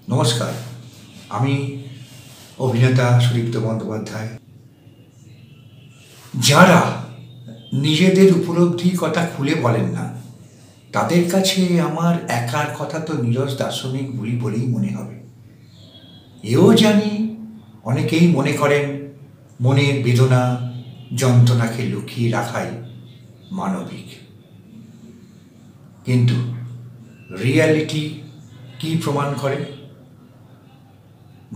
নমস্কার, আমি অভিনেতা সুদীপ্ত বন্দ্যোপাধ্যায়। যারা নিজেদের উপলব্ধির কথা খুলে বলেন না, তাদের কাছে আমার একার কথা তো নীরস দার্শনিক বলেই মনে হবে। এও জানি অনেকেই মনে করেন মনের বেদনা যন্ত্রণাকে লুকিয়ে রাখাই মানবিক। কিন্তু রিয়ালিটি কি প্রমাণ করে?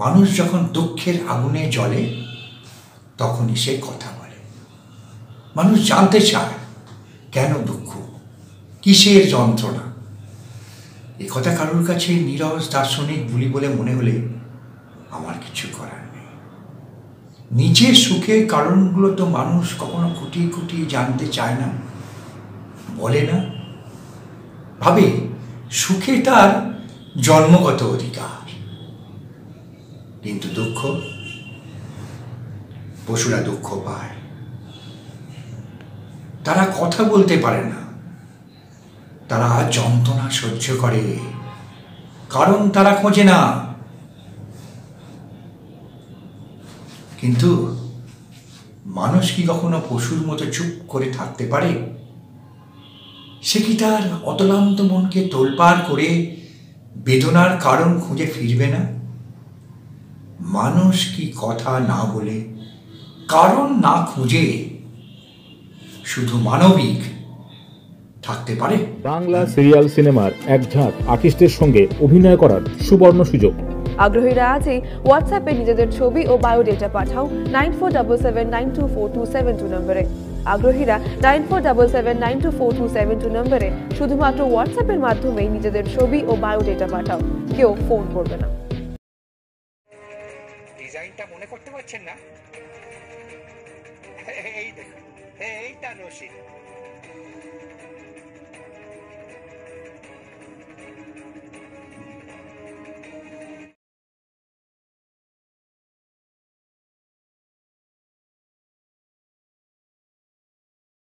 মানুষ যখন দুঃখের আগুনে জ্বলে তখনই সে কথা বলে। মানুষ জানতে চায় কেন দুঃখ, কিসের যন্ত্রণা। এ কথা কারোর কাছে নীরস দার্শনিক বলে মনে হলে আমার কিছু করার নেই। নিজের সুখের কারণগুলো তো মানুষ কখনো খুঁটিয়ে খুঁটিয়ে জানতে চায় না, বলে না, ভাবে সুখে তার জন্মগত অধিকার। কিন্তু দুঃখ, পশুরা দুঃখ পায়, তারা কথা বলতে পারে না, তারা যন্ত্রণা সহ্য করে, কারণ তারা খোঁজে না। কিন্তু মানুষ কি কখনো পশুর মতো চুপ করে থাকতে পারে? সে কি তার অতলান্ত মনকে তোলপাড় করে বেদনার কারণ খুঁজে ফিরবে না? মানুষ কি কথা না বলে, কারণ না খুঁজে শুধু মানবিক থাকতে পারে? বাংলা সিরিয়াল সিনেমার এক ঝাঁক আর্টিস্টের সঙ্গে অভিনয় করার সুবর্ণ সুযোগ। আগ্রহীরা আজই হোয়াটসঅ্যাপে নিজেদের ছবি ও বায়োডেটা পাঠাও 9477924272 নম্বরে। আগ্রহীরা 9477924272 নম্বরে শুধুমাত্র হোয়াটসঅ্যাপের মাধ্যমেই নিজেদের ছবি ও বায়োডেটা পাঠাও, কেউ ফোন করবে না। ডিজাইনটা মনে করতে পারছেন না? এই দেখুন, এইটা রশি।